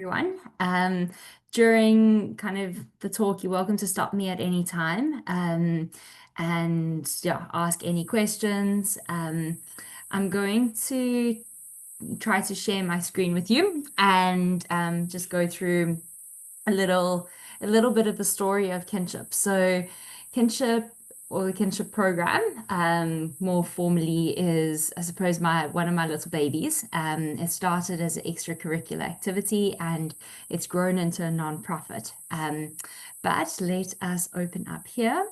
Everyone. During kind of the talk, you're welcome to stop me at any time and yeah, ask any questions. I'm going to try to share my screen with you and just go through a little a little bit of the story of Kinship. So Kinship or the Kinship program, more formally is, I suppose, my one of my little babies. It started as an extracurricular activity and it's grown into a non-profit. But let us open up here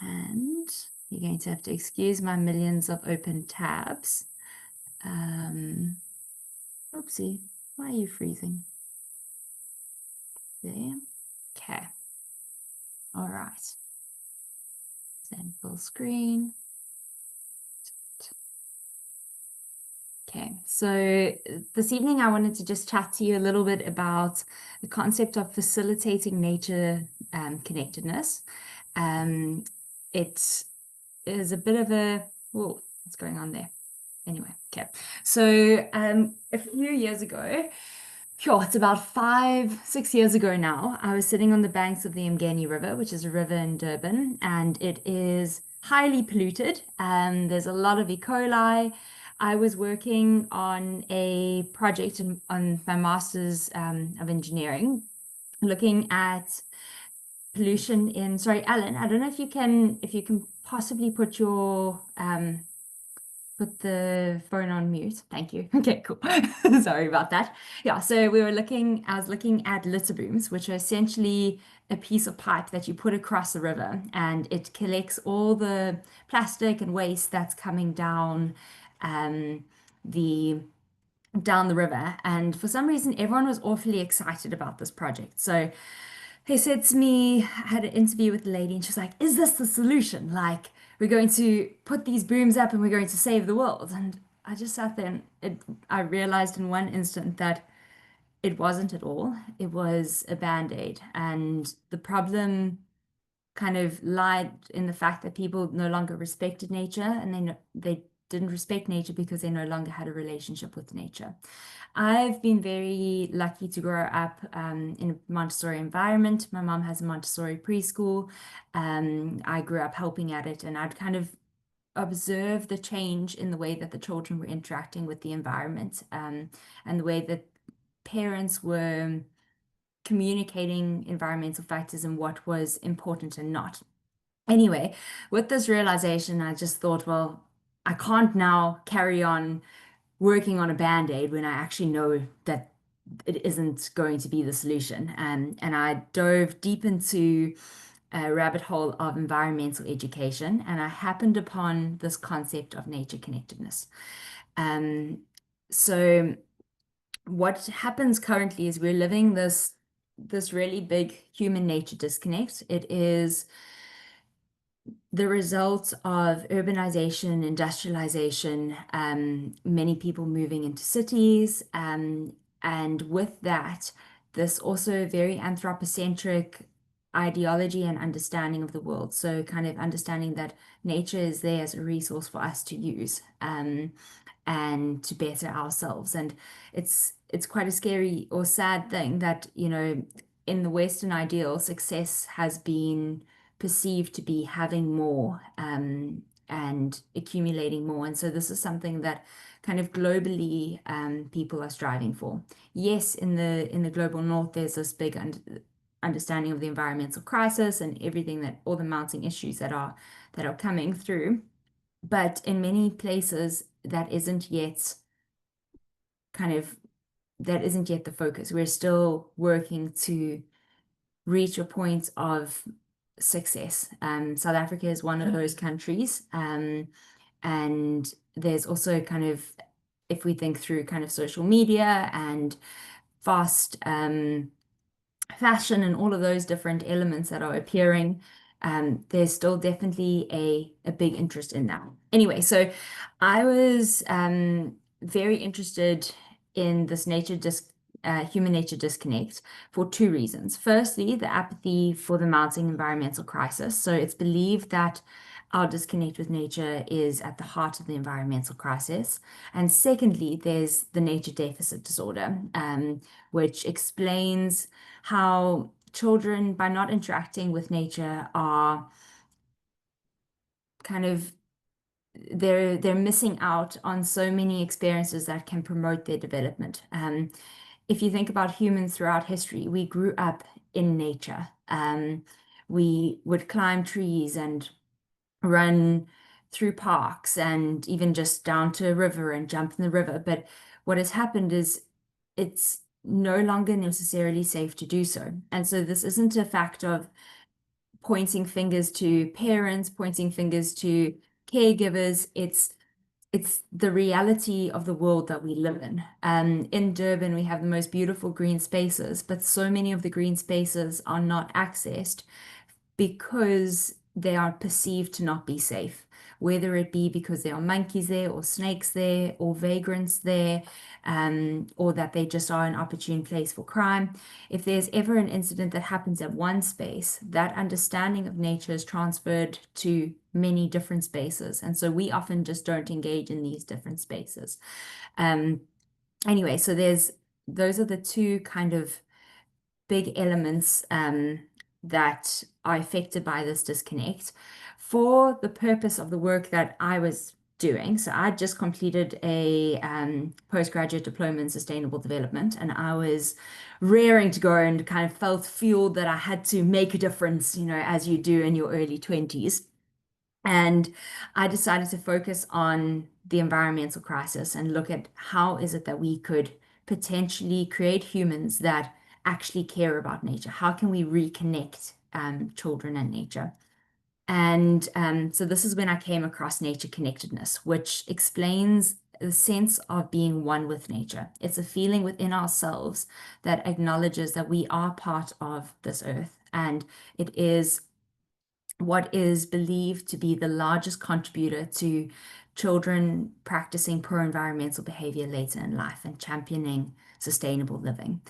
and you're going to have to excuse my millions of open tabs. Oopsie, why are you freezing? There. Okay. All right. Then full screen. Okay, so this evening I wanted to just chat to you a little bit about the concept of facilitating nature connectedness. It is a bit of a, whoa, what's going on there? Anyway, okay. So a few years ago, sure, it's about 6 years ago now. I was sitting on the banks of the Mgeni River, which is a river in Durban, and it is highly polluted. There's a lot of E. coli. I was working on a project on my master's of engineering, looking at pollution in, sorry, Alan, I don't know if you can possibly put the phone on mute. Thank you. Okay, cool. Sorry about that. Yeah, so I was looking at litter booms, which are essentially a piece of pipe that you put across the river and it collects all the plastic and waste that's coming um, the down the river. And for some reason, everyone was awfully excited about this project. So he said to me, I had an interview with the lady, and she was like, "Is this the solution? Like, we're going to put these booms up and we're going to save the world." And I just sat there and I realized in one instant that it wasn't at all. It was a band-aid. And the problem kind of lied in the fact that people no longer respected nature and they didn't respect nature because they no longer had a relationship with nature. I've been very lucky to grow up in a Montessori environment. My mom has a Montessori preschool. I grew up helping at it, and I'd kind of observed the change in the way that the children were interacting with the environment, and the way that parents were communicating environmental factors and what was important and not. Anyway, with this realization, I just thought, well, I can't now carry on working on a band-aid when I actually know that it isn't going to be the solution. And I dove deep into a rabbit hole of environmental education, and I happened upon this concept of nature connectedness. Um, so what happens currently is we're living this really big human nature disconnect. It is the result of urbanization, industrialization, many people moving into cities, and with that, this also very anthropocentric ideology and understanding of the world. So, kind of understanding that nature is there as a resource for us to use, and to better ourselves. And it's quite a scary or sad thing that, in the Western ideal, success has been perceived to be having more and accumulating more. And so this is something that kind of globally people are striving for. Yes, in the global north, there's this big understanding of the environmental crisis and everything that all the mounting issues that are coming through. But in many places, kind of that isn't yet the focus. We're still working to reach a point of success. South Africa is one of those countries. And there's also kind of, if we think through kind of social media and fast fashion and all of those different elements that are appearing, there's still definitely a big interest in that. Anyway, so I was very interested in this human nature disconnect for two reasons. Firstly, the apathy for the mounting environmental crisis. So it's believed that our disconnect with nature is at the heart of the environmental crisis. And secondly, there's the nature deficit disorder, which explains how children, by not interacting with nature, are kind of they're missing out on so many experiences that can promote their development. If you think about humans throughout history, we grew up in nature. We would climb trees and run through parks and even just down to a river and jump in the river. But what has happened is it's no longer necessarily safe to do so. And so this isn't a fact of pointing fingers to parents, pointing fingers to caregivers. It's the reality of the world that we live in. In Durban, we have the most beautiful green spaces, but so many of the green spaces are not accessed because they are perceived to not be safe, whether it be because there are monkeys there, or snakes there, or vagrants there, or that they just are an opportune place for crime. If there's ever an incident that happens at one space, that understanding of nature is transferred to many different spaces. And so we often just don't engage in these different spaces. Um, anyway, so those are the two kind of big elements that are affected by this disconnect. For the purpose of the work that I was doing, so I just completed a postgraduate diploma in sustainable development, and I was raring to go and kind of felt fueled that I had to make a difference, as you do in your early 20s. And I decided to focus on the environmental crisis and look at how is it that we could potentially create humans that actually care about nature. How can we reconnect children and nature? And so this is when I came across nature connectedness, which explains the sense of being one with nature. It's a feeling within ourselves that acknowledges that we are part of this earth, and it is what is believed to be the largest contributor to children practicing pro-environmental behavior later in life and championing sustainable living.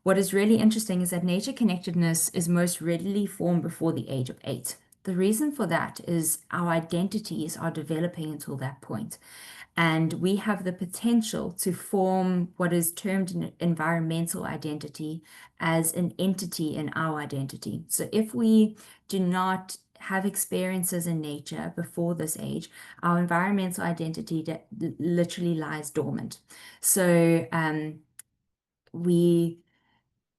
What is really interesting is that nature connectedness is most readily formed before the age of 8. The reason for that is our identities are developing until that point. And we have the potential to form what is termed an environmental identity as an entity in our identity. So if we do not have experiences in nature before this age, our environmental identity literally lies dormant. So we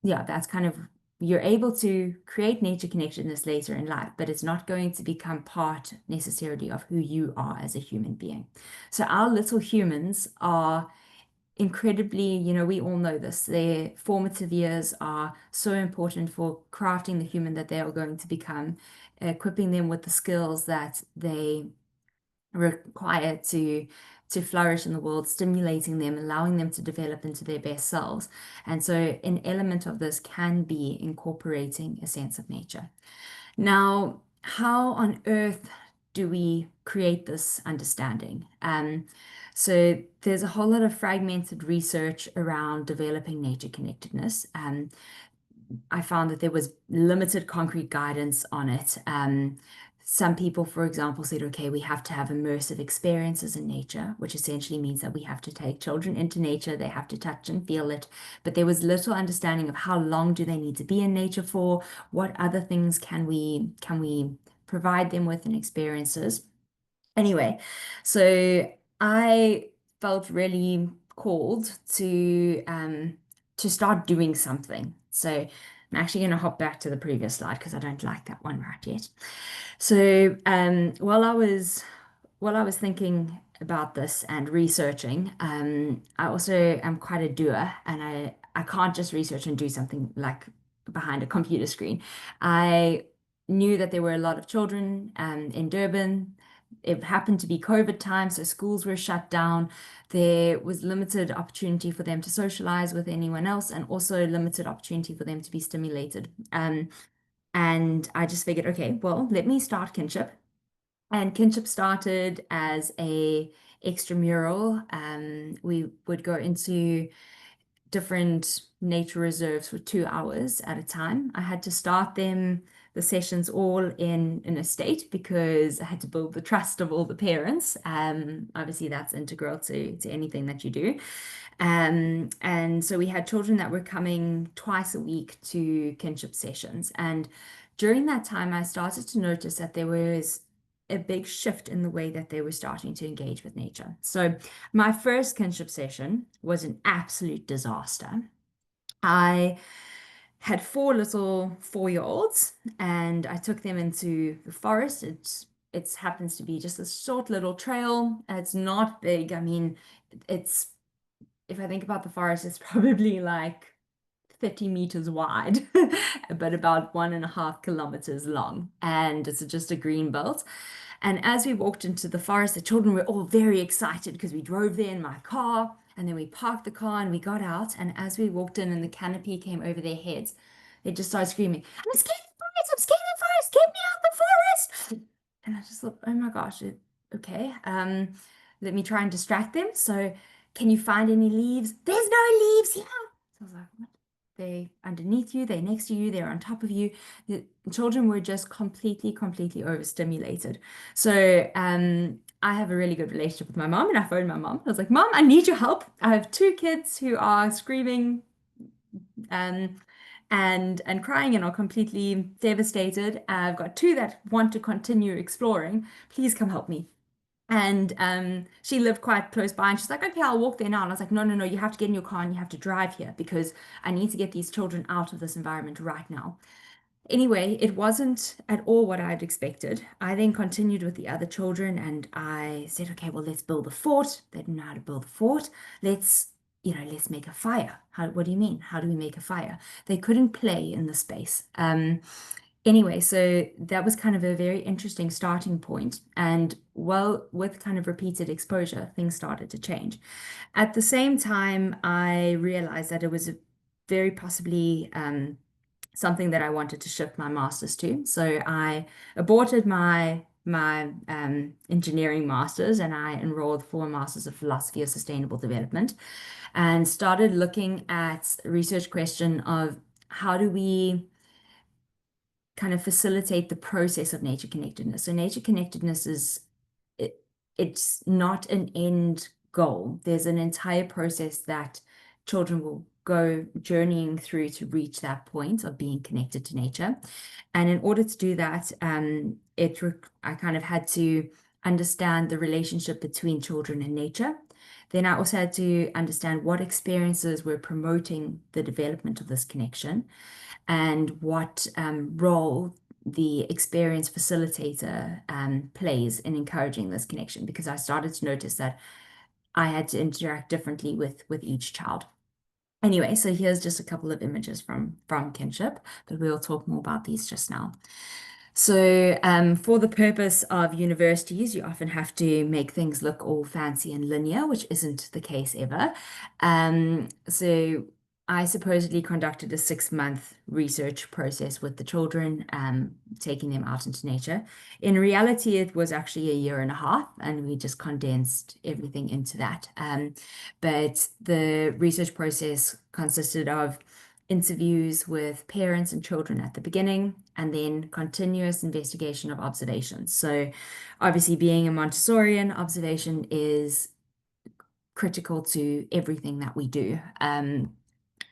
yeah, that's kind of, you're able to create nature connectedness later in life, but it's not going to become part necessarily of who you are as a human being. So our little humans are incredibly, we all know this, their formative years are so important for crafting the human that they are going to become, equipping them with the skills that they required to flourish in the world, stimulating them, allowing them to develop into their best selves. And so an element of this can be incorporating a sense of nature. Now, how on earth do we create this understanding? So there's a whole lot of fragmented research around developing nature connectedness. I found that there was limited concrete guidance on it. Some people, for example, said, okay, we have to have immersive experiences in nature, which essentially means that we have to take children into nature, they have to touch and feel it. But there was little understanding of how long do they need to be in nature for, what other things can we provide them with in experiences. Anyway, so I felt really called to start doing something. So I'm actually going to hop back to the previous slide because I don't like that one right yet. So while I was thinking about this and researching, I also am quite a doer, and I can't just research and do something like behind a computer screen. I knew that there were a lot of children in Durban. It happened to be COVID time, so schools were shut down. There was limited opportunity for them to socialize with anyone else, and also limited opportunity for them to be stimulated. And I just figured, okay, well, let me start Kinship. And Kinship started as a extramural. We would go into different nature reserves for 2 hours at a time. I had to start the sessions all in a state because I had to build the trust of all the parents. Obviously, that's integral to anything that you do. And so we had children that were coming twice a week to kinship sessions. And during that time, I started to notice that there was a big shift in the way that they were starting to engage with nature. So my first kinship session was an absolute disaster. I had four little 4-year-olds and I took them into the forest. It happens to be just a short little trail. It's not big. I mean, it's if I think about the forest, it's probably like 30 meters wide, but about 1.5 kilometers long. And it's just a green belt. And as we walked into the forest, the children were all very excited because we drove there in my car. And then we parked the car and we got out. And as we walked in and the canopy came over their heads, they just started screaming, I'm scared of the forest! I'm scared of the forest! Get me out the forest! And I just thought, oh my gosh, okay. Let me try and distract them. So, can you find any leaves? There's no leaves here. So I was like, what? They're underneath you, they're next to you, they're on top of you. The children were just completely overstimulated. So I have a really good relationship with my mom, and I phoned my mom. I was like, Mom, I need your help. I have two kids who are screaming um, and crying and are completely devastated. I've got two that want to continue exploring. Please come help me. And she lived quite close by, and she's like, okay, I'll walk there now. And I was like, no, no, no, you have to get in your car and you have to drive here because I need to get these children out of this environment right now. Anyway, it wasn't at all what I'd expected. I then continued with the other children and I said, okay, well, let's build a fort. They didn't know how to build a fort. Let's make a fire. What do you mean? How do we make a fire? They couldn't play in the space. Anyway, so that was kind of a very interesting starting point. And well, with kind of repeated exposure, things started to change. At the same time, I realized that it was very possibly something that I wanted to shift my master's to. So I aborted my engineering master's and I enrolled for a master's of philosophy of sustainable development and started looking at research question of how do we kind of facilitate the process of nature connectedness. So nature connectedness is it, it's not an end goal. There's an entire process that children will go journeying through to reach that point of being connected to nature. And in order to do that, I kind of had to understand the relationship between children and nature. Then I also had to understand what experiences were promoting the development of this connection and what role the experience facilitator plays in encouraging this connection because I started to notice that I had to interact differently with each child. Anyway, so here's just a couple of images from Kinship, but we'll talk more about these just now. So, for the purpose of universities, you often have to make things look all fancy and linear, which isn't the case ever. So I supposedly conducted a 6-month research process with the children, taking them out into nature. In reality, it was actually a year and a half, and we just condensed everything into that. But the research process consisted of interviews with parents and children at the beginning, and then continuous investigation of observations. So, obviously, being a Montessorian, observation is critical to everything that we do.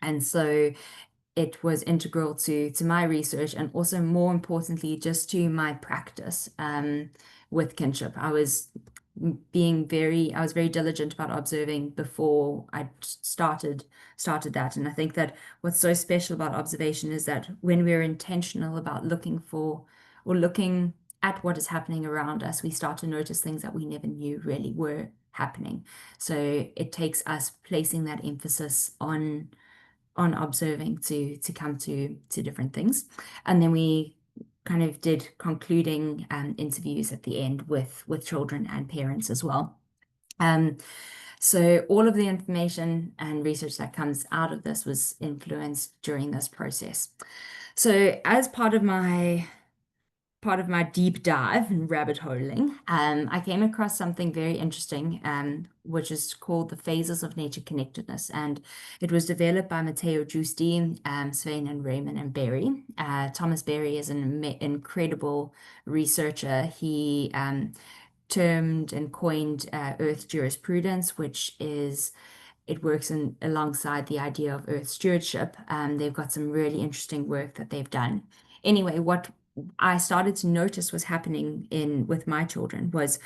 And so it was integral to my research and also more importantly just to my practice with kinship. I was very diligent about observing before I started that. And I think that what's so special about observation is that when we're intentional about looking for or looking at what is happening around us, we start to notice things that we never knew really were happening. So it takes us placing that emphasis on observing to come to different things. And then we kind of did concluding interviews at the end with children and parents as well. So all of the information and research that comes out of this was influenced during this process. So as part of my part of my deep dive and rabbit holing, I came across something very interesting, which is called the phases of nature connectedness. And it was developed by Matteo Giusti, Svein and Raymond and Berry. Thomas Berry is an incredible researcher. He termed and coined Earth jurisprudence, which is it works in alongside the idea of Earth stewardship. They've got some really interesting work that they've done. Anyway, what I started to notice was happening in with my children was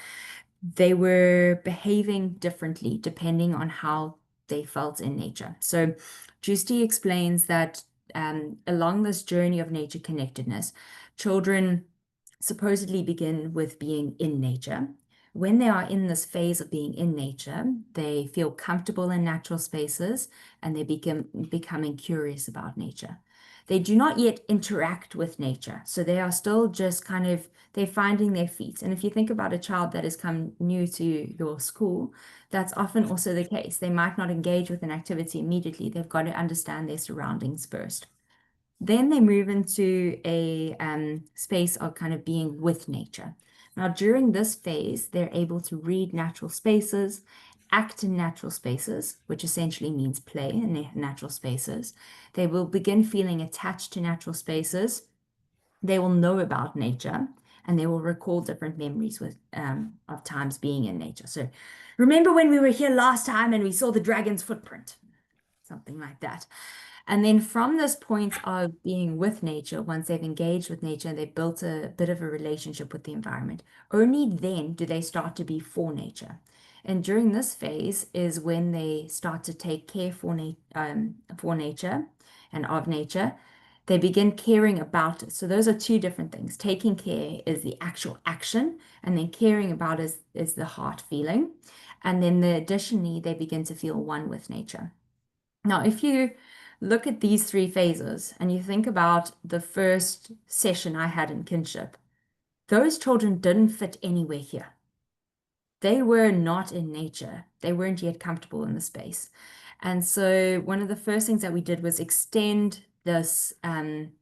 they were behaving differently depending on how they felt in nature. So Justi explains that along this journey of nature connectedness, children supposedly begin with being in nature. When they are in this phase of being in nature, they feel comfortable in natural spaces and they become becoming curious about nature. They do not yet interact with nature, so they are still just kind of they're finding their feet. And if you think about a child that has come new to your school, that's often also the case. They might not engage with an activity immediately. They've got to understand their surroundings first. Then they move into a space of kind of being with nature. Now, during this phase, they're able to read natural spaces, act in natural spaces, which essentially means play in natural spaces. They will begin feeling attached to natural spaces. They will know about nature and they will recall different memories of times being in nature. So, remember when we were here last time and we saw the dragon's footprint? Something like that. And then from this point of being with nature, once they've engaged with nature and they've built a bit of a relationship with the environment, only then do they start to be for nature. And during this phase is when they start to take care for nature and of nature. They begin caring about it. So those are two different things. Taking care is the actual action, and then caring about is the heart feeling. And then additionally, they begin to feel one with nature. Now, if you look at these three phases and you think about the first session I had in kinship, those children didn't fit anywhere here. They were not in nature. They weren't yet comfortable in the space. And so one of the first things that we did was extend this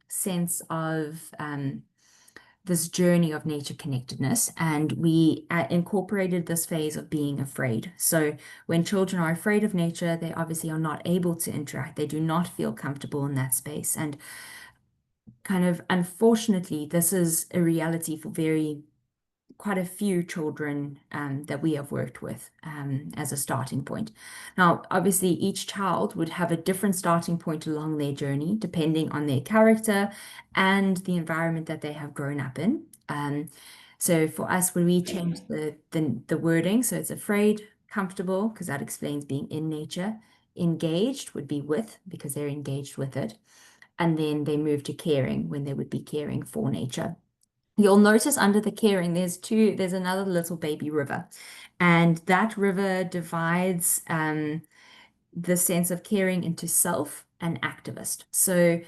sense of this journey of nature connectedness, and we incorporated this phase of being afraid. So when children are afraid of nature, they obviously are not able to interact. They do not feel comfortable in that space. And kind of unfortunately, this is a reality for quite a few children that we have worked with as a starting point. Now, obviously, each child would have a different starting point along their journey, depending on their character and the environment that they have grown up in. So for us, when we change the wording, so it's afraid, comfortable, because that explains being in nature. Engaged would be with, because they're engaged with it. And then they move to caring when they would be caring for nature. You'll notice under the caring, there's another little baby river. And that river divides the sense of caring into self and activist. So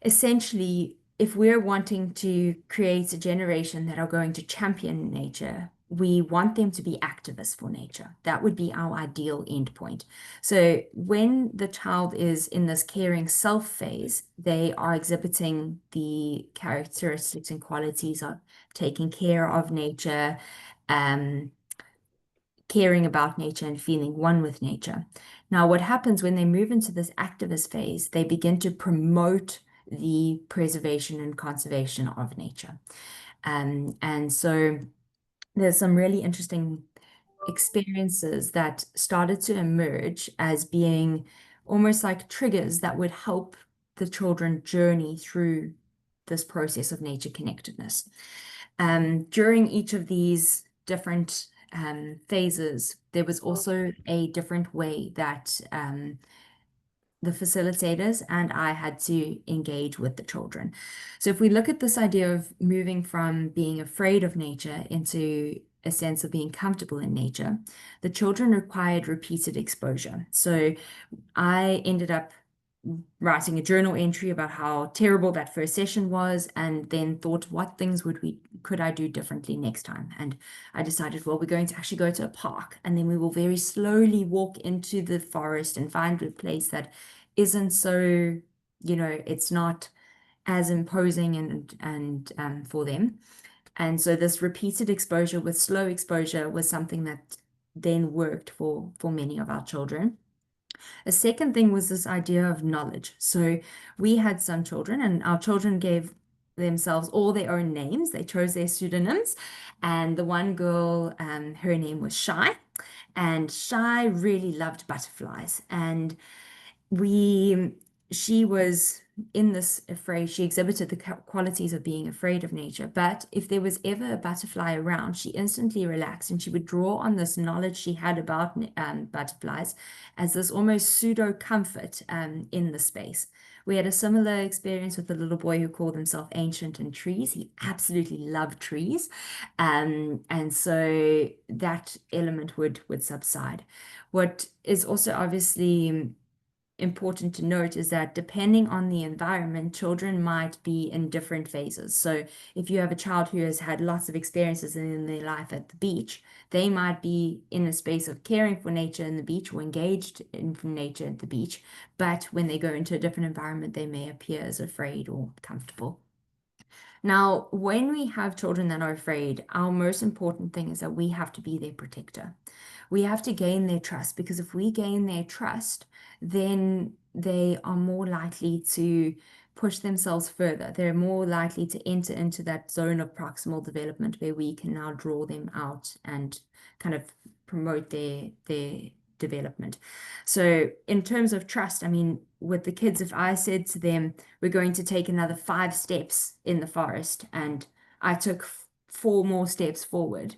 essentially, if we're wanting to create a generation that are going to champion nature, we want them to be activists for nature. That would be our ideal endpoint. So when the child is in this caring self phase, they are exhibiting the characteristics and qualities of taking care of nature, um, caring about nature and feeling one with nature. Now, what happens when they move into this activist phase, they begin to promote the preservation and conservation of nature. And so there's some really interesting experiences that started to emerge as being almost like triggers that would help the children journey through this process of nature connectedness. During each of these different phases, there was also a different way that the facilitators and I had to engage with the children. So if we look at this idea of moving from being afraid of nature into a sense of being comfortable in nature, the children required repeated exposure. So I ended up writing a journal entry about how terrible that first session was, and then thought, what things could I do differently next time? And I decided, well, we're going to actually go to a park, and then we will very slowly walk into the forest and find a place that isn't so, it's not as imposing and for them. And so this repeated exposure with slow exposure was something that then worked for many of our children. A second thing was this idea of knowledge. So we had some children, and our children gave themselves all their own names. They chose their pseudonyms. And the one girl, her name was Shy, and Shy really loved butterflies. And we she was in this afraid, she exhibited the qualities of being afraid of nature, but if there was ever a butterfly around, she instantly relaxed, and she would draw on this knowledge she had about butterflies as this almost pseudo comfort in the space. We had a similar experience with a little boy who called himself Ancient in Trees. He absolutely loved trees, and so that element would subside. What is also obviously important to note is that depending on the environment, children might be in different phases. So if you have a child who has had lots of experiences in their life at the beach, they might be in a space of caring for nature in the beach or engaged in nature at the beach. But when they go into a different environment, they may appear as afraid or comfortable. Now, when we have children that are afraid, our most important thing is that we have to be their protector. We have to gain their trust, because if we gain their trust, then they are more likely to push themselves further. They're more likely to enter into that zone of proximal development where we can now draw them out and kind of promote their development. So in terms of trust, I mean, with the kids, if I said to them, we're going to take another 5 steps in the forest, and I took 4 more steps forward,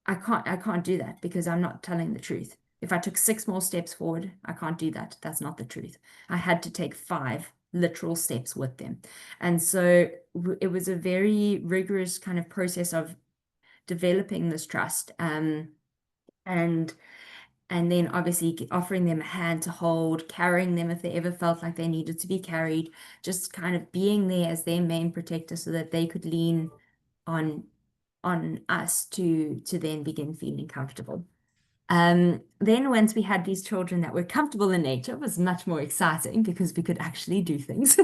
I can't do that because I'm not telling the truth. If I took 6 more steps forward, I can't do that. That's not the truth. I had to take 5 literal steps with them. And so it was a very rigorous kind of process of developing this trust. And and then obviously offering them a hand to hold, carrying them if they ever felt like they needed to be carried, just kind of being there as their main protector so that they could lean on on us to then begin feeling comfortable. Then once we had these children that were comfortable in nature, it was much more exciting because we could actually do things.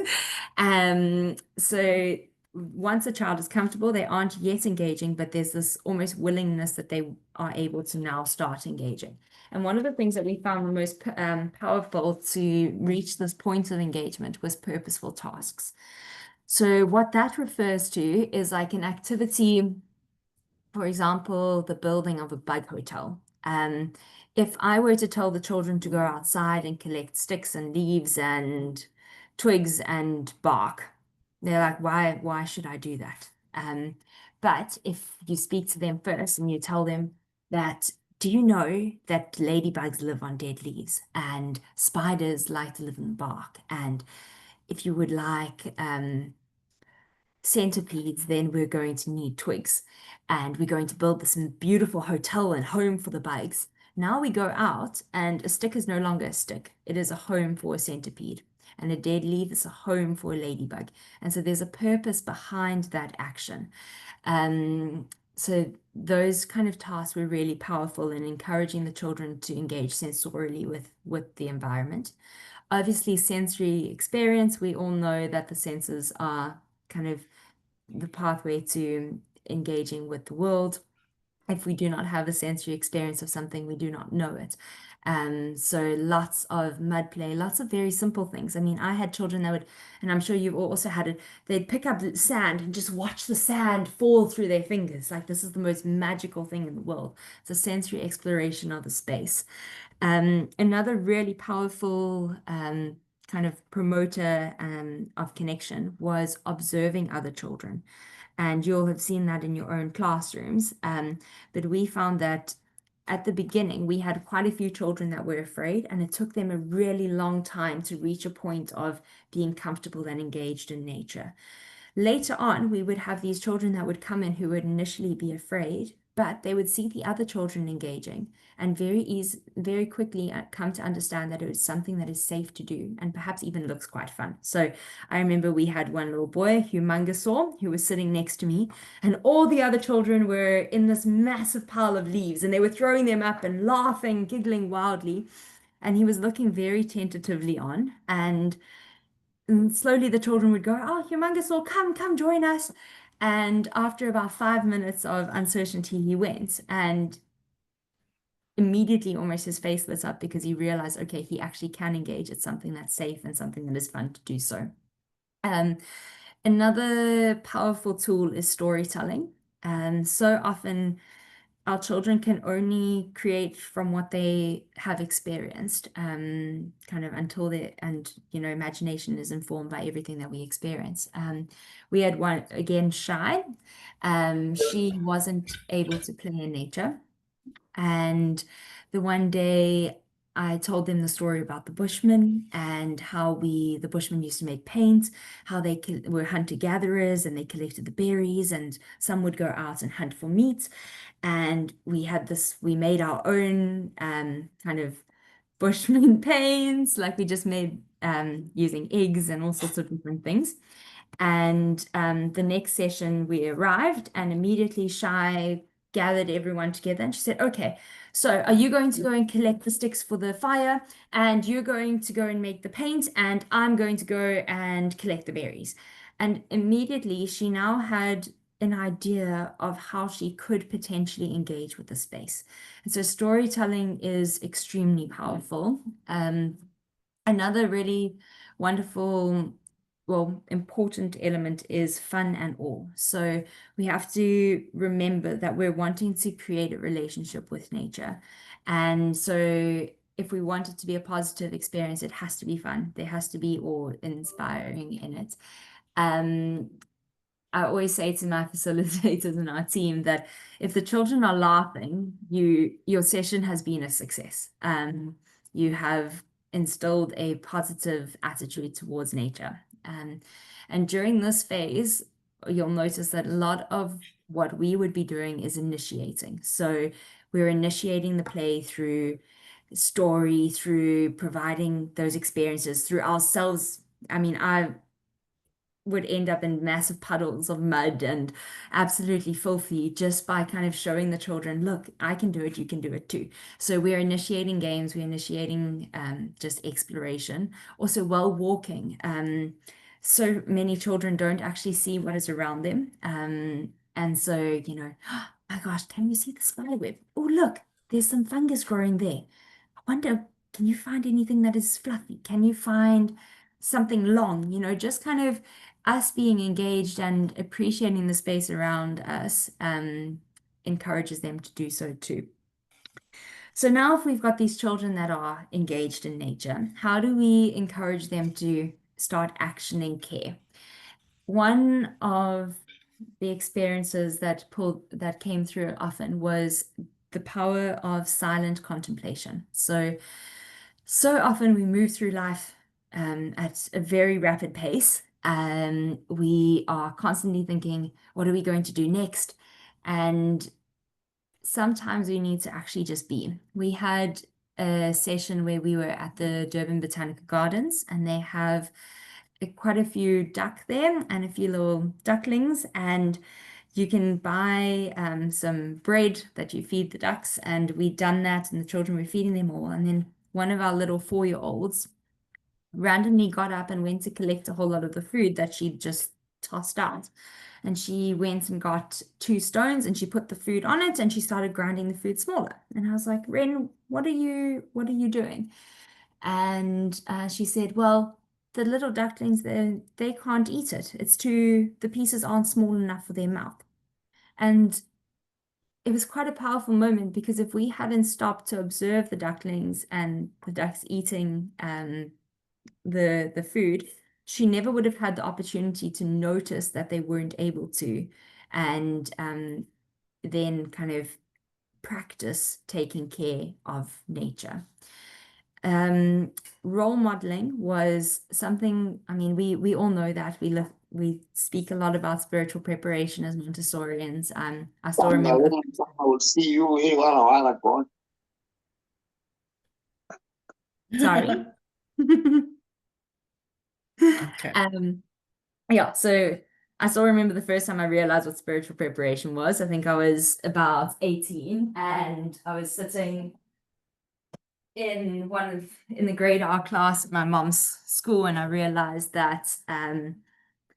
So once a child is comfortable, they aren't yet engaging, but there's this almost willingness that they are able to now start engaging. And one of the things that we found the most powerful to reach this point of engagement was purposeful tasks. So what that refers to is like an activity, for example, the building of a bug hotel. If I were to tell the children to go outside and collect sticks and leaves and twigs and bark, they're like, why should I do that? But if you speak to them first and you tell them that, do you know that ladybugs live on dead leaves and spiders like to live in the bark? And if you would like centipedes, then we're going to need twigs, and we're going to build this beautiful hotel and home for the bugs. Now we go out, and a stick is no longer a stick. It is a home for a centipede, and a dead leaf is a home for a ladybug. And so there's a purpose behind that action. So those kind of tasks were really powerful in encouraging the children to engage sensorially with the environment. Obviously, sensory experience, we all know that the senses are kind of the pathway to engaging with the world. If we do not have a sensory experience of something, we do not know it. So lots of mud play, lots of very simple things. I mean, I had children that would, and I'm sure you've also had it, they'd pick up sand and just watch the sand fall through their fingers. Like this is the most magical thing in the world. It's a sensory exploration of the space. Another really powerful kind of promoter of connection was observing other children. And you'll have seen that in your own classrooms. But we found that at the beginning, we had quite a few children that were afraid, and it took them a really long time to reach a point of being comfortable and engaged in nature. Later on, we would have these children that would come in who would initially be afraid, but they would see the other children engaging and very quickly come to understand that it was something that is safe to do and perhaps even looks quite fun. So I remember we had one little boy, Humongousaur, who was sitting next to me, and all the other children were in this massive pile of leaves, and they were throwing them up and laughing, giggling wildly. And he was looking very tentatively on. And and slowly the children would go, oh, humongous, or come join us. And after about 5 minutes of uncertainty, he went, and immediately almost his face lit up because he realized, okay, he actually can engage. It's something that's safe and something that is fun to do so. Um, Another powerful tool is storytelling. And so often our children can only create from what they have experienced, kind of until they, and imagination is informed by everything that we experience. We had one, again, Shy. She wasn't able to play in nature. And the one day I told them the story about the Bushmen and how the Bushmen used to make paint, how they were hunter-gatherers and they collected the berries, and some would go out and hunt for meat. And we made our own kind of Bushman paints, like we just made using eggs and all sorts of different things. And the next session, we arrived, and immediately Shy gathered everyone together and she said, okay, so are you going to go and collect the sticks for the fire? And you're going to go and make the paint, and I'm going to go and collect the berries. And immediately she now had an idea of how she could potentially engage with the space. And so storytelling is extremely powerful. Another really wonderful, well, important element is fun and awe. So we have to remember that we're wanting to create a relationship with nature. And so if we want it to be a positive experience, it has to be fun. There has to be awe-inspiring in it. Um, I always say to my facilitators in our team that if the children are laughing, your session has been a success. You have instilled a positive attitude towards nature. And during this phase, you'll notice that a lot of what we would be doing is initiating. So we're initiating the play through story, through providing those experiences, through ourselves. I mean, I would end up in massive puddles of mud and absolutely filthy just by kind of showing the children, look, I can do it, you can do it too. So we're initiating games, we're initiating just exploration. Also, while walking, so many children don't actually see what is around them. And so, oh my gosh, can you see the spider web? Oh, look, there's some fungus growing there. I wonder, can you find anything that is fluffy? Can you find something long? Just kind of us being engaged and appreciating the space around us encourages them to do so too. So now if we've got these children that are engaged in nature, how do we encourage them to start actioning care? One of the experiences that came through often was the power of silent contemplation. So often we move through life at a very rapid pace. We are constantly thinking, what are we going to do next? And sometimes we need to actually just be. We had a session where we were at the Durban Botanical Gardens, and they have quite a few duck there and a few little ducklings, and you can buy some bread that you feed the ducks, and we'd done that, and the children were feeding them all. And then one of our little 4-year-olds randomly got up and went to collect a whole lot of the food that she'd just tossed out. And she went and got 2 stones and she put the food on it and she started grinding the food smaller. And I was like, Ren, what are you doing? And she said, well, the little ducklings, they can't eat it. The pieces aren't small enough for their mouth. And it was quite a powerful moment because if we hadn't stopped to observe the ducklings and the ducks eating the food, she never would have had the opportunity to notice that they weren't able to, and then kind of practice taking care of nature. Role modeling was something, I mean, we all know that we speak a lot about spiritual preparation as Montessorians. I still remember. I will see you here a while ago. Sorry. Okay. Yeah, so I still remember the first time I realized what spiritual preparation was. I think I was about 18 and I was sitting in the grade R class at my mom's school, and I realized that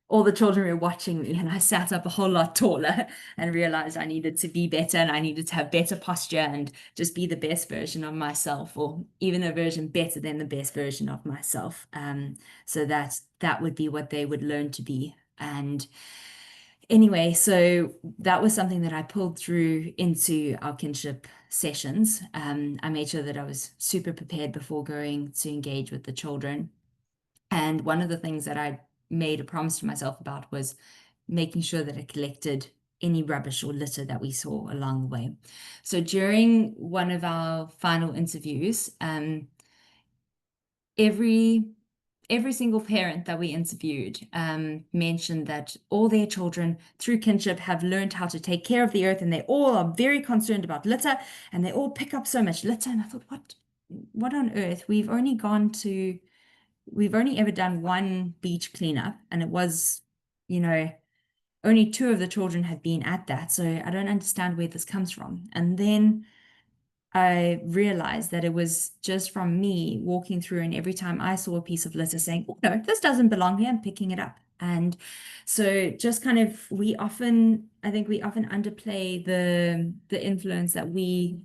all the children were watching me, and I sat up a whole lot taller and realized I needed to be better and I needed to have better posture and just be the best version of myself, or even a version better than the best version of myself. So that would be what they would learn to be. And anyway, so that was something that I pulled through into our kinship sessions. I made sure that I was super prepared before going to engage with the children. And one of the things that I made a promise to myself about was making sure that I collected any rubbish or litter that we saw along the way. So during one of our final interviews, every single parent that we interviewed mentioned that all their children through kinship have learned how to take care of the earth, and they all are very concerned about litter, and they all pick up so much litter. And I thought, what on earth? We've only ever done one beach cleanup, and it was, only two of the children have been at that. So I don't understand where this comes from. And then I realized that it was just from me walking through, and every time I saw a piece of litter saying, oh, no, this doesn't belong here, I'm picking it up. And so just kind of, I think we often underplay the influence that we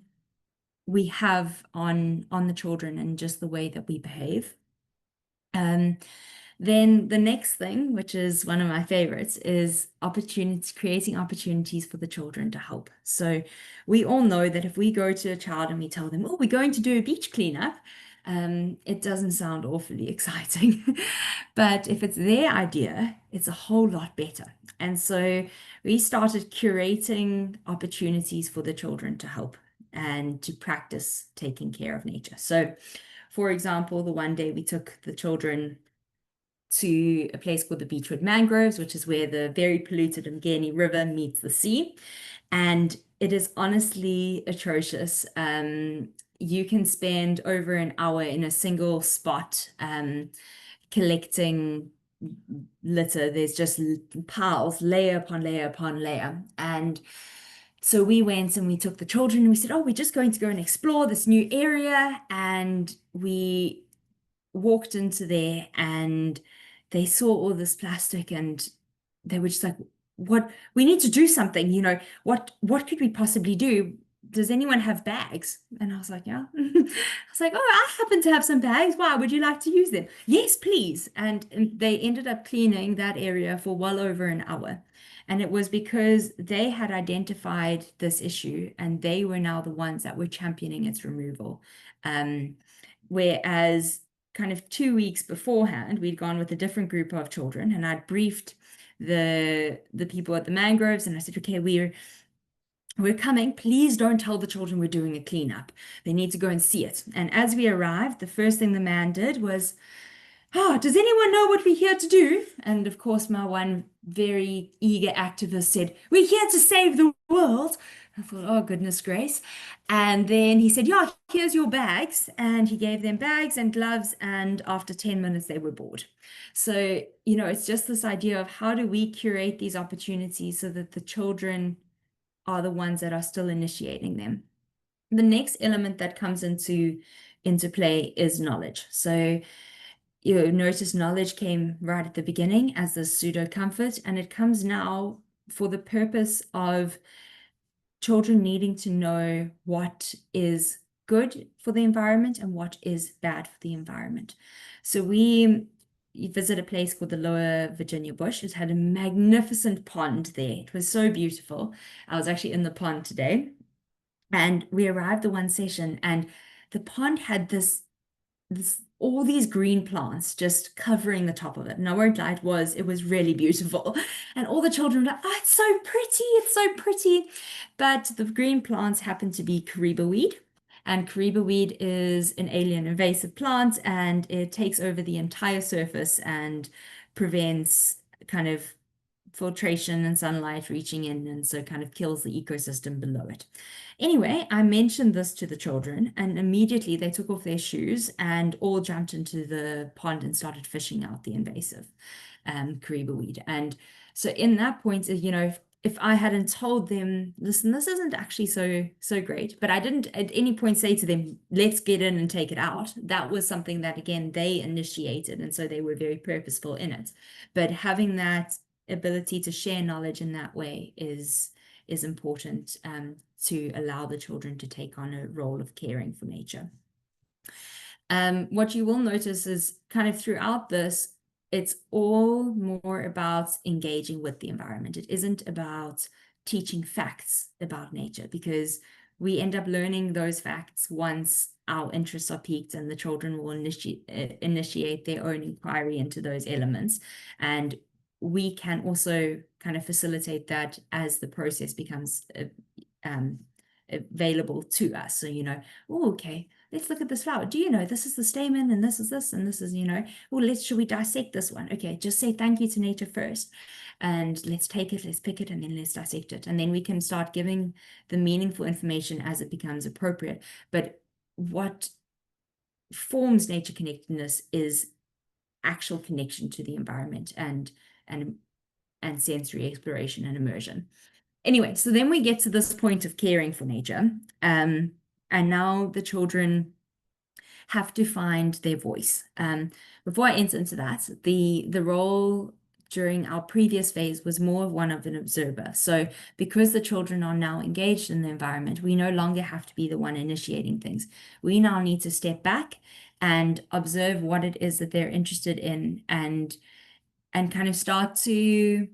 have on the children and just the way that we behave. Then the next thing, which is one of my favorites, is creating opportunities for the children to help. So we all know that if we go to a child and we tell them, oh, we're going to do a beach cleanup, it doesn't sound awfully exciting. But if it's their idea, it's a whole lot better. And so we started curating opportunities for the children to help and to practice taking care of nature. So, for example, the one day we took the children to a place called the Beechwood Mangroves, which is where the very polluted Mgeni River meets the sea. And it is honestly atrocious. You can spend over an hour in a single spot collecting litter. There's just piles, layer upon layer upon layer. And so we went and we took the children and we said, oh, we're just going to go and explore this new area. And we walked into there and they saw all this plastic, and they were just like, what, we need to do something, what could we possibly do? Does anyone have bags? And I was like, yeah. I was like, oh, I happen to have some bags. Why would you like to use them? Yes, please. And they ended up cleaning that area for well over an hour. And it was because they had identified this issue and they were now the ones that were championing its removal. Whereas kind of 2 weeks beforehand, we'd gone with a different group of children, and I'd briefed the people at the mangroves, and I said, okay, we're coming. Please don't tell the children we're doing a cleanup. They need to go and see it. And as we arrived, the first thing the man did was, oh, does anyone know what we're here to do? And of course, my one very eager activist said, we're here to save the world. I thought, oh, goodness grace. And then he said, yeah, here's your bags. And he gave them bags and gloves. And after 10 minutes, they were bored. So, it's just this idea of how do we curate these opportunities so that the children are the ones that are still initiating them. The next element that comes into play is knowledge. So notice knowledge came right at the beginning as the pseudo comfort, and it comes now for the purpose of children needing to know what is good for the environment and what is bad for the environment. So we visit a place called the Lower Virginia Bush. It had a magnificent pond there. It was so beautiful. I was actually in the pond today, and we arrived the one session, and the pond had this all these green plants just covering the top of it. And I won't lie, it was really beautiful. And all the children were like, oh, it's so pretty, it's so pretty. But the green plants happen to be Kariba weed. And Kariba weed is an alien invasive plant, and it takes over the entire surface and prevents kind of filtration and sunlight reaching in, and so kind of kills the ecosystem below it. Anyway, I mentioned this to the children, and immediately they took off their shoes and all jumped into the pond and started fishing out the invasive Kariba weed. And so in that point, if I hadn't told them, listen, this isn't actually so great, but I didn't at any point say to them, let's get in and take it out. That was something that, again, they initiated, and so they were very purposeful in it. But having that ability to share knowledge in that way is important, to allow the children to take on a role of caring for nature. What you will notice is kind of throughout this, it's all more about engaging with the environment. It isn't about teaching facts about nature, because we end up learning those facts once our interests are piqued, and the children will initiate their own inquiry into those elements. And we can also kind of facilitate that as the process becomes available to us. So, oh, okay, let's look at this flower. Do you know this is the stamen, and this is this, and this is, oh, should we dissect this one? Okay, just say thank you to nature first. And let's take it, let's pick it, and then let's dissect it. And then we can start giving the meaningful information as it becomes appropriate. But what forms nature connectedness is actual connection to the environment and sensory exploration and immersion. Anyway, so then we get to this point of caring for nature. And now the children have to find their voice. Before I enter into that, the role during our previous phase was more of one of an observer. So because the children are now engaged in the environment, we no longer have to be the one initiating things. We now need to step back and observe what it is that they're interested in, and kind of start to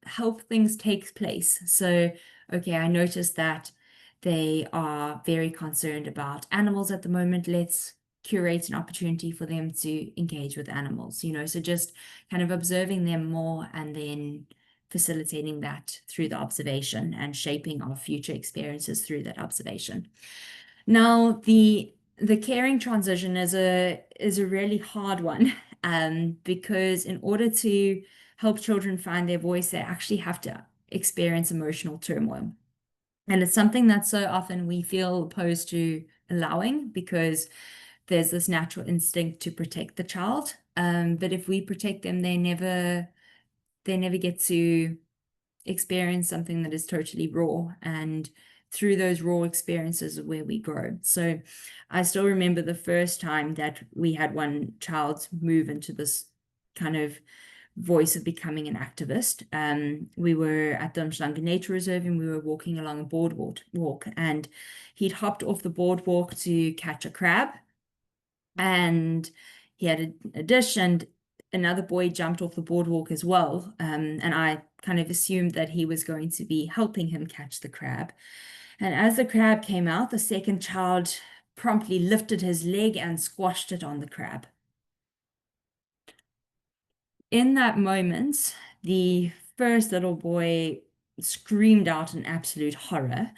help things take place. So, okay, I noticed that they are very concerned about animals at the moment. Let's curate an opportunity for them to engage with animals, so just kind of observing them more, and then facilitating that through the observation and shaping our future experiences through that observation. Now, the caring transition is a really hard one, because in order to help children find their voice, they actually have to experience emotional turmoil. And it's something that so often we feel opposed to allowing, because there's this natural instinct to protect the child. But if we protect them, they never get to experience something that is totally raw. And through those raw experiences where we grow. So I still remember the first time that we had one child move into this kind of voice of becoming an activist. We were at the Umhlanga Nature Reserve, and we were walking along a boardwalk, and he'd hopped off the boardwalk to catch a crab, and he had a dish, and another boy jumped off the boardwalk as well. And I kind of assumed that he was going to be helping him catch the crab. And as the crab came out, the second child promptly lifted his leg and squashed it on the crab. In that moment, the first little boy screamed out in absolute horror,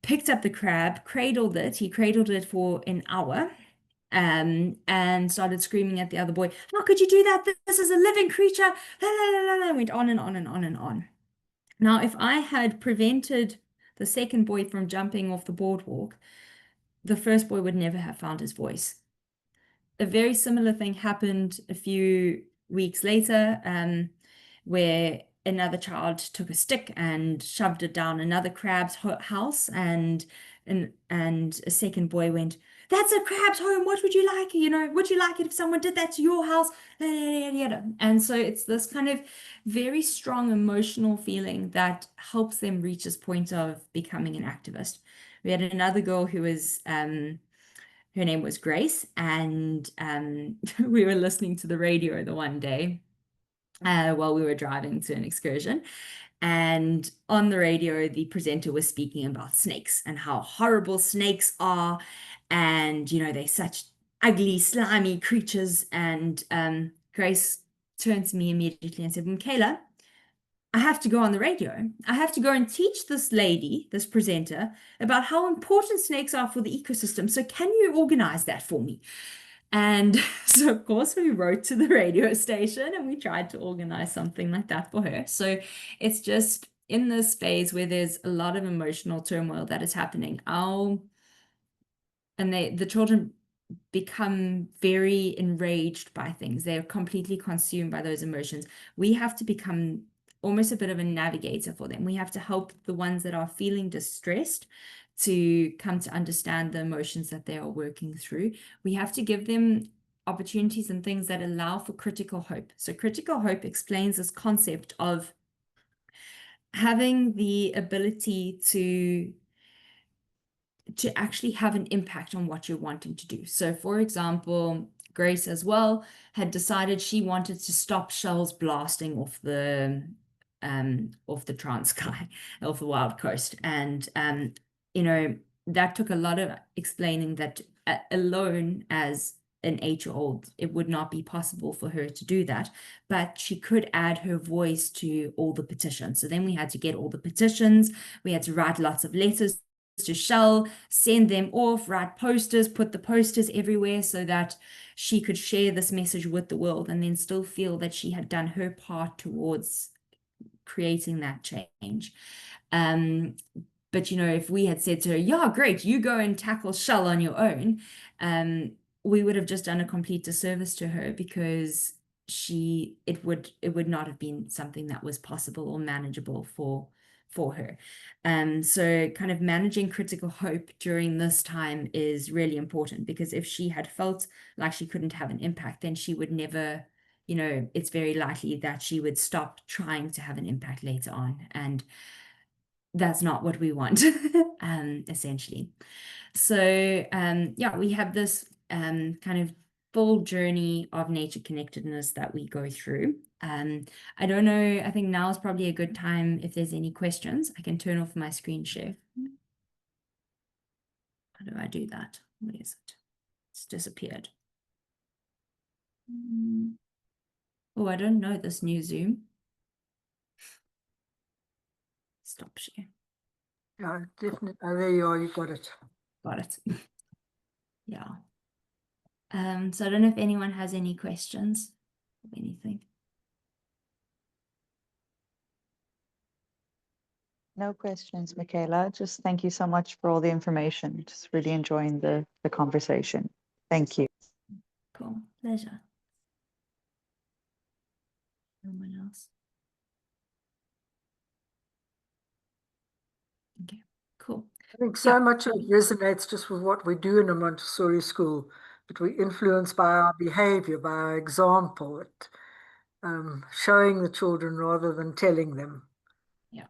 picked up the crab, cradled it. He cradled it for an hour, and started screaming at the other boy, "How could you do that? This is a living creature." La, la, la, la, la, went on and on and on and on. Now, if I had prevented the second boy from jumping off the boardwalk, the first boy would never have found his voice. A very similar thing happened a few weeks later, where another child took a stick and shoved it down another crab's house, and a second boy went, "That's a crab's home. What would you like? Would you like it if someone did that to your house?" And so it's this kind of very strong emotional feeling that helps them reach this point of becoming an activist. We had another girl who was her name was Grace, and we were listening to the radio the one day while we were driving to an excursion. And on the radio, the presenter was speaking about snakes and how horrible snakes are. And, they're such ugly, slimy creatures. And Grace turned to me immediately and said, "Michaela, I have to go on the radio. I have to go and teach this lady, this presenter, about how important snakes are for the ecosystem. So can you organize that for me?" And so, of course, we wrote to the radio station and we tried to organize something like that for her. So it's just in this phase where there's a lot of emotional turmoil that is happening. The children become very enraged by things. They're completely consumed by those emotions. We have to become almost a bit of a navigator for them. We have to help the ones that are feeling distressed to come to understand the emotions that they are working through. We have to give them opportunities and things that allow for critical hope. So critical hope explains this concept of having the ability to actually have an impact on what you're wanting to do. So for example, Grace as well had decided she wanted to stop shells blasting off the Transkei, off the Wild Coast. And you know, that took a lot of explaining that alone as an 8-year-old, it would not be possible for her to do that, but she could add her voice to all the petitions. So then we had to get all the petitions, we had to write lots of letters to Shell, send them off, write posters, put the posters everywhere so that she could share this message with the world and then still feel that she had done her part towards creating that change. But you know, if we had said to her, yeah, great, you go and tackle Shell on your own, we would have just done a complete disservice to her, because it would not have been something that was possible or manageable for her. So kind of managing critical hope during this time is really important, because if she had felt like she couldn't have an impact, then she would never, you know, it's very likely that she would stop trying to have an impact later on. And that's not what we want, essentially. So yeah, we have this kind of full journey of nature connectedness that we go through. I don't know, I think now is probably a good time if there's any questions. I can turn off my screen share. How do I do that? Where is it? It's disappeared. Oh, I don't know this new Zoom. Stop share. Yeah, definitely. Oh, there you are. You got it. Got it. Yeah. So I don't know if anyone has any questions or anything. No questions, Michaela. Just thank you so much for all the information. Just really enjoying the conversation. Thank you. Cool. Pleasure. No one else? Okay, cool. I think so much of it resonates just with what we do in a Montessori school, but we influence by our behavior, by our example, showing the children rather than telling them. Yeah.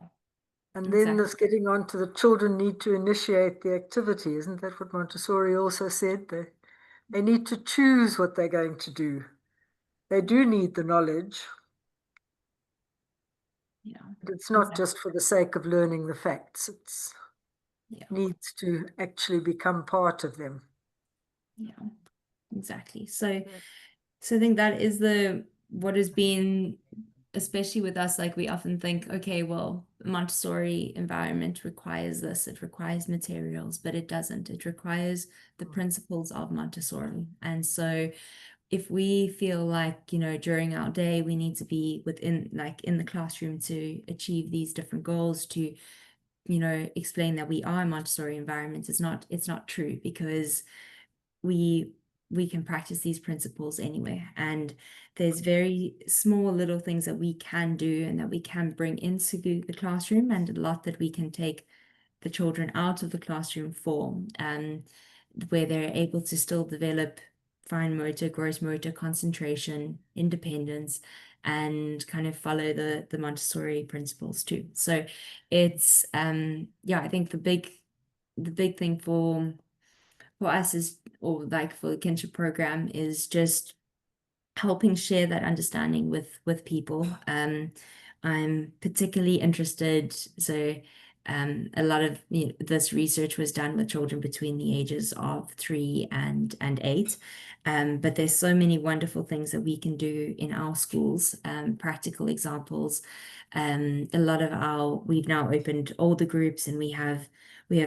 And Exactly. then this getting on to the children need to initiate the activity. Isn't that what Montessori also said? They need to choose what they're going to do. They do need the knowledge. Yeah. But it's not Exactly. just for the sake of learning the facts. It's needs to actually become part of them. Yeah, exactly. So I think that is what has been, especially with us, like we often think, okay, well, Montessori environment requires this, it requires materials, but it doesn't. It requires the principles of Montessori. And so if we feel like, you know, during our day, we need to be within, like in the classroom to achieve these different goals, to, you know, explain that we are a Montessori environment, it's not true, because we can practice these principles anywhere. And there's very small little things that we can do and that we can bring into the classroom, and a lot that we can take the children out of the classroom for, where they're able to still develop fine motor, gross motor, concentration, independence, and kind of follow the Montessori principles too. So it's yeah, I think the big thing for us is, or like for the Kinship program, is just helping share that understanding with people. I'm particularly interested, so a lot of this research was done with children between the ages of 3 and 8, but there's so many wonderful things that we can do in our schools, practical examples. A lot of we've now opened older groups, and we have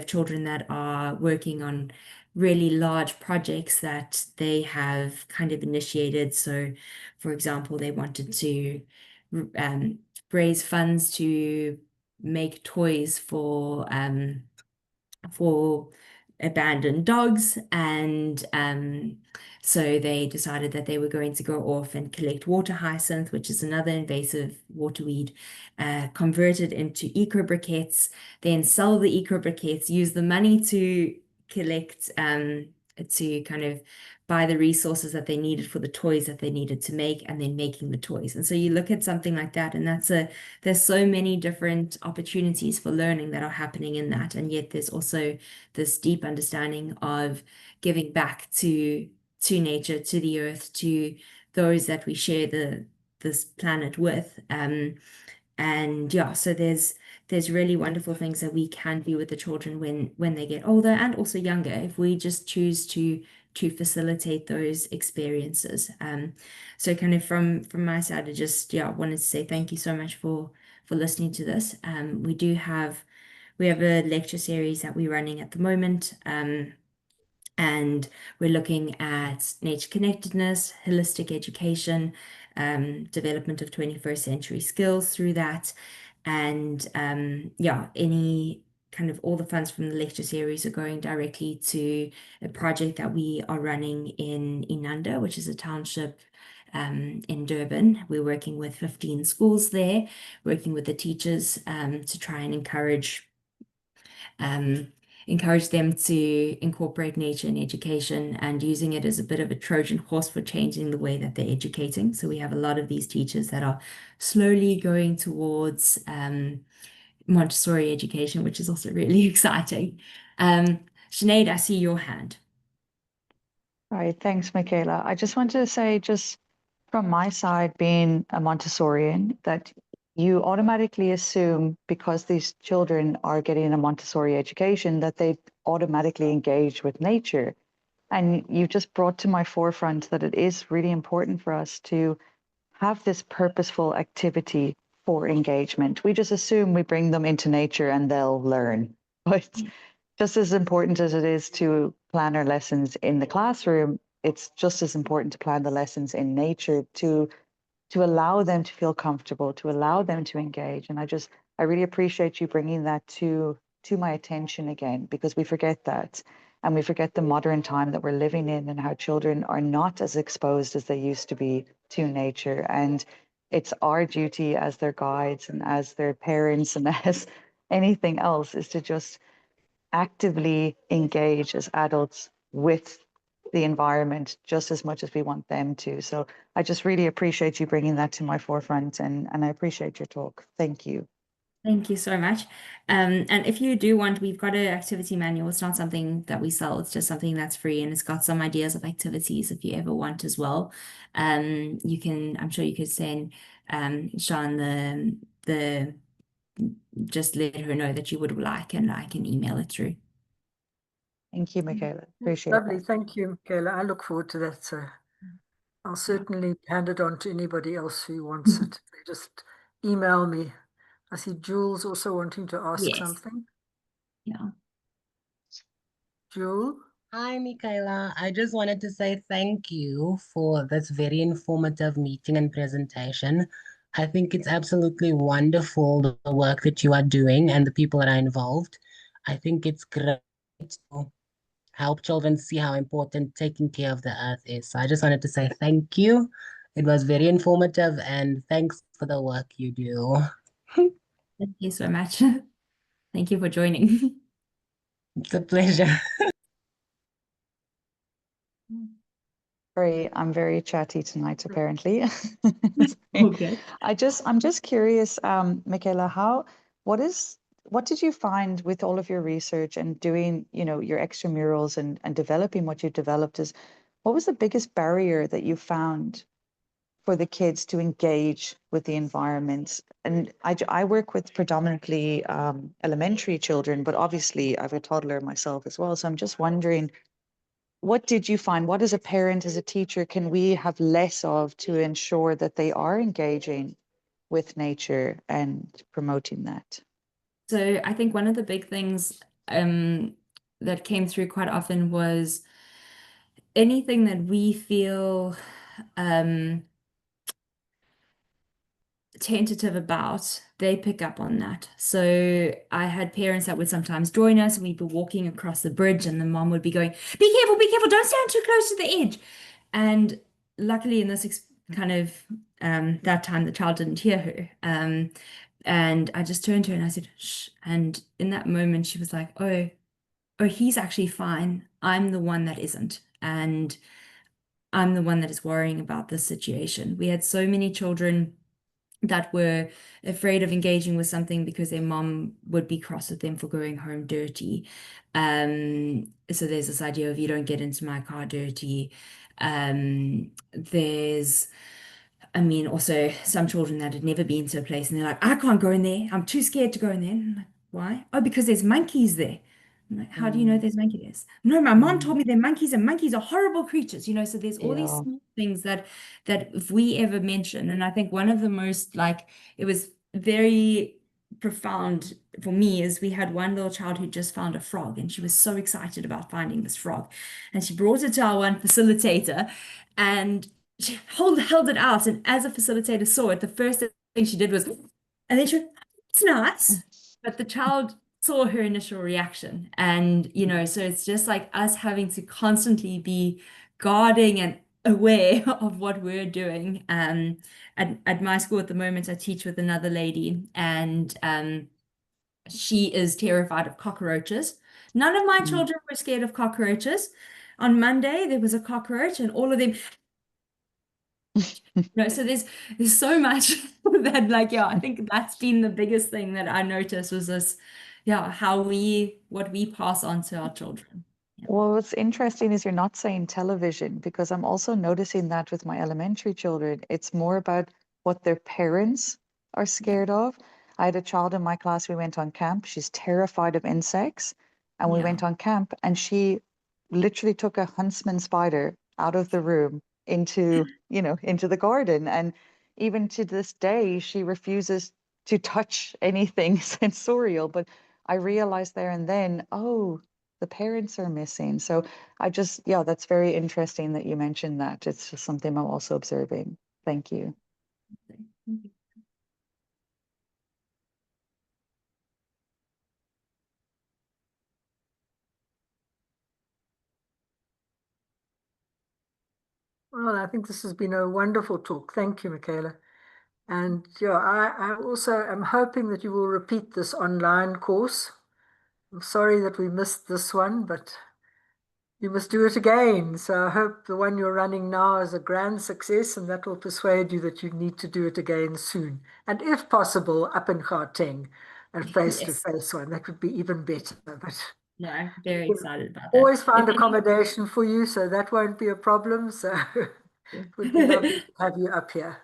children that are working on really large projects that they have kind of initiated. So, for example, they wanted to raise funds to make toys for abandoned dogs, and so they decided that they were going to go off and collect water hyacinth, which is another invasive waterweed, convert it into eco briquettes, then sell the eco briquettes, use the money to collect to kind of buy the resources that they needed for the toys that they needed to make, and then making the toys. And so you look at something like that, and there's so many different opportunities for learning that are happening in that. And yet there's also this deep understanding of giving back to nature, to the earth, to those that we share this planet with. And yeah, so there's really wonderful things that we can do with the children when they get older, and also younger, if we just choose to facilitate those experiences. So kind of from my side, I just wanted to say thank you so much for listening to this. We have a lecture series that we're running at the moment, and we're looking at nature connectedness, holistic education, development of 21st century skills through that. And any kind of all the funds from the lecture series are going directly to a project that we are running in Inanda, which is a township in Durban. We're working with 15 schools there, working with the teachers to try and encourage them to incorporate nature in education, and using it as a bit of a Trojan horse for changing the way that they're educating. So we have a lot of these teachers that are slowly going towards Montessori education, which is also really exciting. Sinead, I see your hand. All right, thanks, Michaela. I just wanted to say, just from my side, being a Montessorian, that you automatically assume, because these children are getting a Montessori education, that they automatically engage with nature. And you just brought to my forefront that it is really important for us to have this purposeful activity for engagement. We just assume we bring them into nature and they'll learn. But just as important as it is to plan our lessons in the classroom, it's just as important to plan the lessons in nature, to allow them to feel comfortable, to allow them to engage. And I really appreciate you bringing that to my attention again, because we forget that. And we forget the modern time that we're living in, and how children are not as exposed as they used to be to nature. And it's our duty as their guides and as their parents and as anything else, is to just actively engage as adults with the environment just as much as we want them to. So I just really appreciate you bringing that to my forefront, and I appreciate your talk. Thank you. Thank you so much. And if you do want, we've got an activity manual. It's not something that we sell, it's just something that's free, and it's got some ideas of activities if you ever want as well. I'm sure you could send Sean just let her know that you would like, and I can email it through. Thank you, Michaela. Appreciate Lovely. that. Thank you, Michaela. I look forward to that. So I'll certainly hand it on to anybody else who wants it. They just email me. I see Jules also wanting to ask Yes. something. Yeah. Jules? Hi, Michaela. I just wanted to say thank you for this very informative meeting and presentation. I think it's absolutely wonderful, the work that you are doing and the people that are involved. I think it's great to help children see how important taking care of the earth is. So I just wanted to say thank you. It was very informative, and thanks for the work you do. Thank you so much. Thank you for joining. It's a pleasure. I'm very chatty tonight, apparently. Okay. I'm just curious, Michaela, what did you find with all of your research and doing, your extramurals and developing what you developed? What was the biggest barrier that you found for the kids to engage with the environment? And I work with predominantly elementary children, but obviously I have a toddler myself as well. So I'm just wondering, what did you find? What, as a parent, as a teacher, can we have less of to ensure that they are engaging with nature and promoting that? So I think one of the big things that came through quite often was anything that we feel tentative about, they pick up on that. So I had parents that would sometimes join us, and we'd be walking across the bridge, and the mom would be going, be careful, don't stand too close to the edge. And luckily, in this kind of that time, the child didn't hear her. And I just turned to her and I said, shh. And in that moment, she was like, oh, he's actually fine. I'm the one that isn't. And I'm the one that is worrying about this situation. We had so many children that were afraid of engaging with something because their mom would be cross with them for going home dirty. So there's this idea of you don't get into my car dirty. Also some children that had never been to a place and they're like, I can't go in there. I'm too scared to go in there. And I'm like, why? Oh, because there's monkeys there. I'm like, how do you know there's monkeys? No, my mom told me they're monkeys and monkeys are horrible creatures, so there's all these Yeah. small things that if we ever mention, and I think one of the most it was very profound for me is we had one little child who just found a frog and she was so excited about finding this frog. And she brought it to our one facilitator and she held it out. And as a facilitator saw it, the first thing she did was, and then she went, it's nice. But the child saw her initial reaction. And, so it's just like us having to constantly be guarding and aware of what we're doing. At my school at the moment, I teach with another lady, and she is terrified of cockroaches. None of my children were scared of cockroaches. On Monday, there was a cockroach, and all of them. So there's so much that I think that's been the biggest thing that I noticed was this, what we pass on to our children. Well, what's interesting is you're not saying television, because I'm also noticing that with my elementary children. It's more about what their parents are scared of. I had a child in my class, we went on camp. She's terrified of insects. And we went on camp and she literally took a huntsman spider out of the room into the garden. And even to this day, she refuses to touch anything sensorial. But I realized there and then, oh, the parents are missing. So that's very interesting that you mentioned that. It's just something I'm also observing. Thank you. Well, I think this has been a wonderful talk. Thank you, Michaela. And I also am hoping that you will repeat this online course. I'm sorry that we missed this one, but you must do it again. So I hope the one you're running now is a grand success, and that will persuade you that you need to do it again soon. And if possible, up in Gauteng and face-to-face one. That would be even better. But no, I'm very excited about that. Always find accommodation for you, so that won't be a problem. So it would be lovely to have you up here.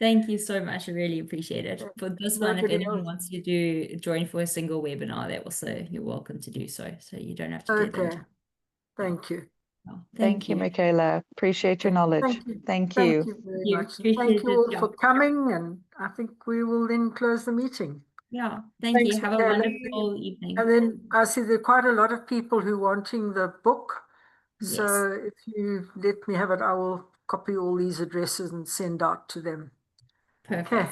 Thank you so much. I really appreciate it. For this one, if Nobody anyone else. wants to join for a single webinar, that also you're welcome to do so. So you don't have to get Okay. them. Thank you. Well, Thank you, Michaela. Appreciate your knowledge. Thank you. Thank Thank you. you very You much. appreciate Thank you it, all yeah. for coming, and I think we will then close the meeting. Yeah, thank Thanks, you. Have a Michaela. wonderful evening. And then I see there are quite a lot of people who are wanting the book. Yes. So if you let me have it, I will copy all these addresses and send out to them. Perfect. Okay.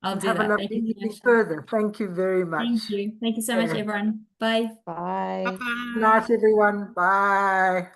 I'll And do have a that. lovely Thank you so evening much. further. Thank you very much. Thank you. Thank you so much, Okay. everyone. Bye. Bye. Good night, everyone. Bye.